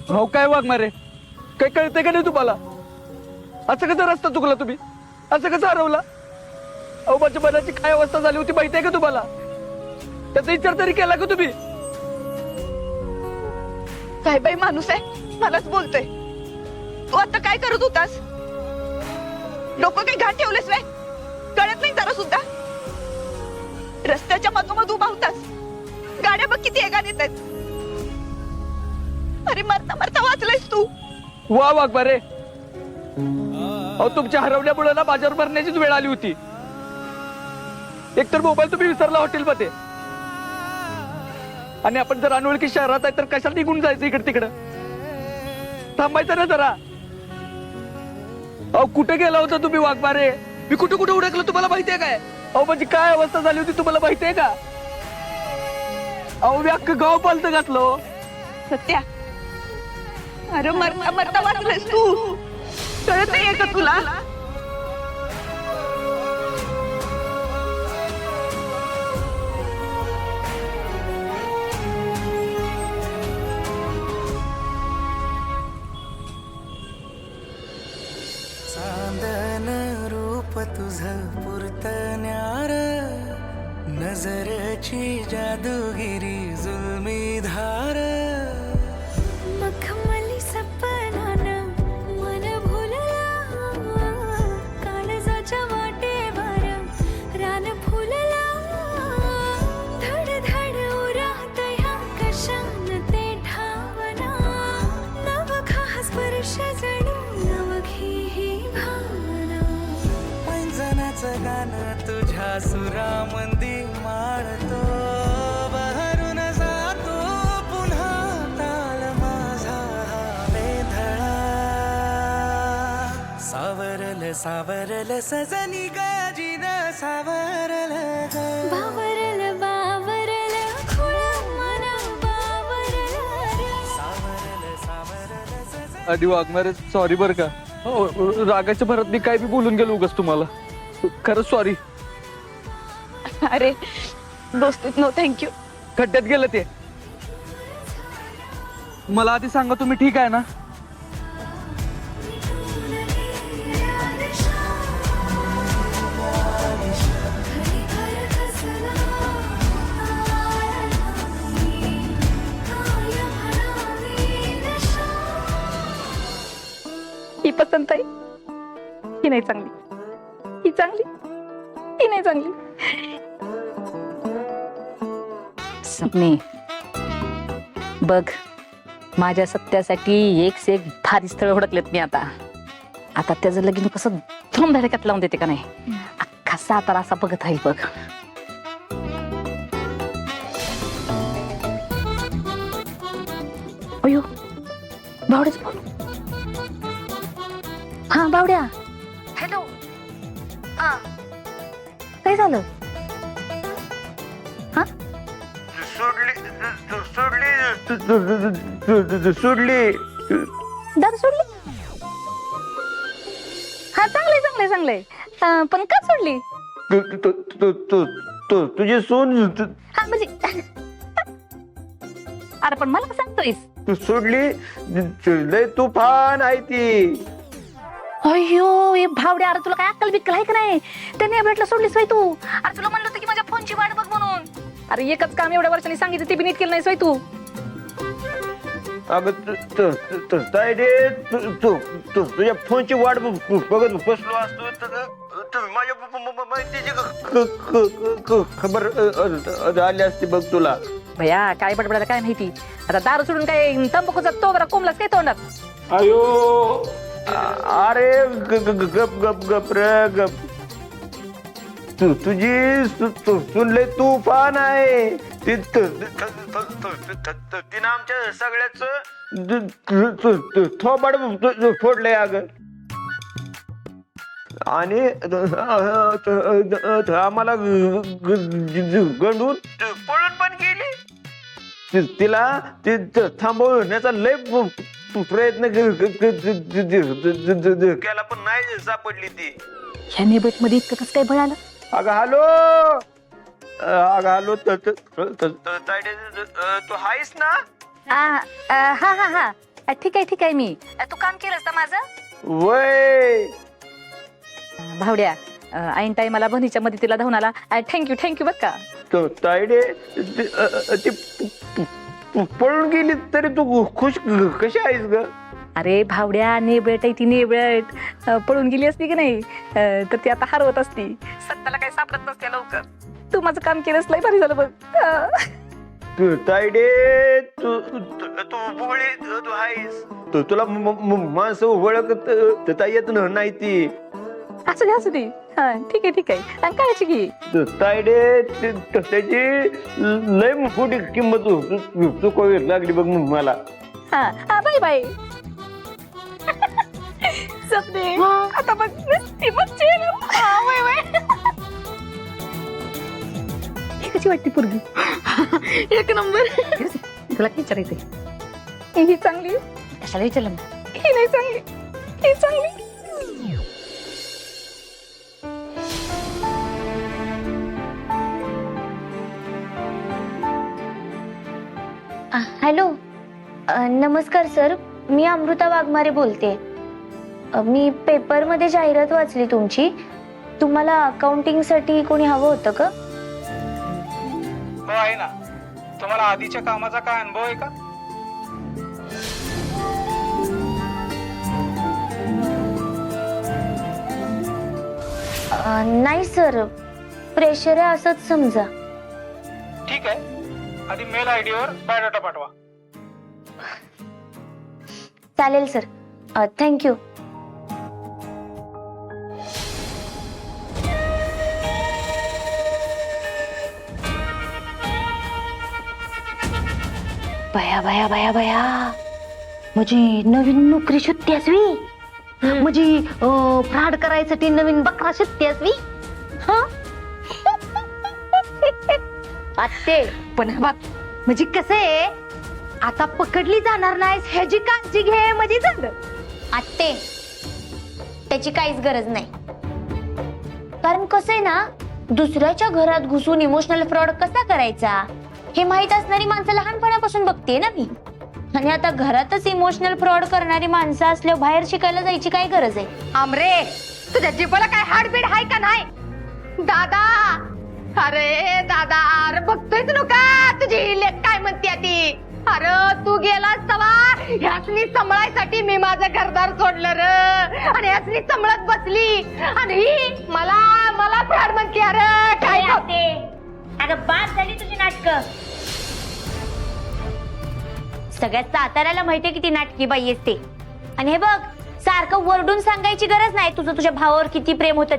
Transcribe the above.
हो काय वाघ मारे, काय कळतंय का नाही तुम्हाला? असं कसं रस्ता चुकला तुम्ही? असं कसं हरवला? अहो माझ्या मनाची काय अवस्था झाली होती माहिती आहे का तुम्हाला? त्याचा विचार तरी केला का तुम्ही? काय बाई माणूस आहे, मलाच बोलतोय. तू आता काय करत होतास? डोकं काही घाट ठेवलेस वे? कळत नाही जरा सुद्धा? रस्त्याच्या मधोमध उभा होतास, गाड्या बघ किती एगान येत आहेत. अरे मरता मरता वाचलायस तू. वा वाघ मारे, अहो तुमच्या हरवल्यामुळे ना माझ्यावर मरण्याचीच वेळ आली होती. एकतर मोबाईल तुम्ही विसरला हॉटेलमध्ये, आणि आपण जर अनोळखी शहरात आहे तर कशाला निघून जायचं इकडे तिकडं? थांबायचं ना जरा. अहो कुठे गेला होता तुम्ही वाघमारे? मी कुठे कुठे उडकलो तुम्हाला माहितीये काय? अहो माझी काय अवस्था झाली होती तुम्हाला माहितीये का? अहो मी अख्खं गाव पालत घातलो. सत्या, अरे मरता मरता वाचलायस तू. कळत नाहीये का तुला? चांदन रूप तुझं पुरतण्यार, नजरची जादूगिरी जुलमी धार. मखमली सपनान मन भुलला, काळजाच्या वाटेवर रान फुलला. धड धड उरात ह्या कशान ते ठावना, नवखा स्पर्श जणू नवखी ही भावना. पैंजनाचं गाणं तुझ्या सुरामंदी माळतो, बहरून जातो पुन्हा ताल माझा वेधळा. सावरल सावरल सजनी गाजीन सावरल ग. बावरल बावरल खुळ मन बावरल रे. सावरल सावरल सजनी. आणि वाघमारे सॉरी बर का. हो, रागाच्या भरात मी काय बी बोलून गेलो उगाच तुम्हाला. खरंच सॉरी. अरे दोस्तीत नो थँक्यू. खड्ड्यात गेलं ते. मला आधी सांगा तुम्ही ठीक आहे ना? ही पसंत आहे, ही नाही चांगली. ही चांगली, ही नाही चांगली. सपने बघ, माझ्या सत्यासाठी एक से एक भारी स्थळ हुडकलेत मी. आता आता त्याचं लगीन कसं धूमधडक्यात लावून देते का नाही, अख्खा सातारा असा बघत राहील बघ. अयो बावड्याच फोन. हा बावड्या, हॅलो. हा काय झालं? हा सोडली. दारू सोडली? हा चांगलंय चांगलंय चांगलंय. पण का सोडली? तुझी सून हा म्हणजे अरे पण मला का सांगतोयस? सोडली. लय तुफान आहे ती. अयो हे भावड्या, अरे तुला काय अक्कल बिक्कल आहे का नाही? त्याने भेटला सोडलीस होय तू? अरे तुला म्हणलं होतं की माझ्या फोनची वाट बघ म्हणून. अरे एकच काम एवढ्या वर्षांनी सांगितलं ते बी नीट केलं नाहीस होय तू? अगं तुझ्या फोनची वाट बघत बसलो असतो तर माझ्या खबर आली असती बघ तुला. भया काय बडबडायला काय माहिती. आता दारू सोडून काय तंबाखूचा तोगरा कोंबलाच काय तोंडात? अयो अरे गप गप गप रे गप. तुझी सुनले तुफान आहे. तिनं आमच्या सगळ्याच थोबाड फोडलंय अगं. आणि आम्हाला गंडून पळून पण गेली. तिला थांबवण्याचा लय प्रयत्न केला पण नाही सापडली ती. ह्या नेबेट मध्ये इतकं कसं काय बळालं? अगं हॅलो, अगं हॅलो. तू हायस ना? हा हा हा ठीक आहे ठीक आहे मी तू काम केलंस ना माझं वय भावड्या ऐन टाईमाला बहिणीच्या मदतीला धावून आला थँक्यू बर का तो तायडे ती पळून गेली तरी तू खुश कशी आहेस ग? अरे भावड्या नेबळट आहे ती नेबळट पळून गेली असती की नाही तर ती आता हरवत असती सत्ताला काही सापडत नसते लवकर तू माझं काम केलंस लय भारी झालं बघ तू तायडे तू बुगळी तू आहेस तुला माणसं ओळखत येत नाही ती असू दे हा ठीक आहे आणि काळजी घे तायडे त्याची लय मोठी किंमत चुकवावी लागली बघ मला. हा बाय सपने आता बघ ती बघ कशी वाटते पोरगी एक नंबर. तुला काय विचारायचंय ही चांगली कशाला विचारलं ही नाही चांगली, ही चांगली. हॅलो नमस्कार सर, मी अमृता वाघमारे बोलते. मी पेपरमध्ये जाहिरात वाचली तुमची. तुम्हाला अकाउंटिंगसाठी कोणी हवं होतं का? हो आहे ना. तुम्हाला आधीच्या कामाचा काय अनुभव आहे का? नाही सर, प्रेशर आहे असंच समजा. ठीक आहे, आधी मेल आयडी वर बायोडाटा पाठवा. चालेल सर, थँक्यू. बया बया बया बया, म्हणजे नवीन नोकरी शोधते असवी, म्हणजे फ्रॉड करायसाठी नवीन बकरा शोधते असवी. आत्ते पण बघ, म्हणजे कसं आहे, आता पकडली जाणार नाहीस ह्याची काळजी घे म्हणजे झालं. आत्ते त्याची काहीच गरज नाही, कारण कसं आहे ना, दुसऱ्याच्या घरात घुसून इमोशनल फ्रॉड कसा करायचा हे माहित असणारी माणसं लहानपणापासून बघते ना मी. आणि आता घरातच इमोशनल फ्रॉड करणारी माणसं असल्यावर बाहेर शिकायला जायची काय गरज आहे? आमरे, तुझ्या जिभेला काय हाडबीड आहे का नाही? दादा, अरे दादा, अरे बघतोयच नका तुझी लेक काय म्हणते ती. अरे तू गेलास तवा ह्यासनी सांभाळायसाठी मी माझं घरदार सोडलं र, आणि ह्यासनी सांभाळत बसली, आणि ही मला फ्रॉड म्हणते. अरे काय होते? अगं बाद झाली तुझी नाटकं. सगळ्यात साताऱ्याला माहितीये किती नाटकी बाई असते. आणि हे बघ, सारखं वरडून सांगायची गरज नाही तुझं तुझ्या भावावर किती प्रेम होतं.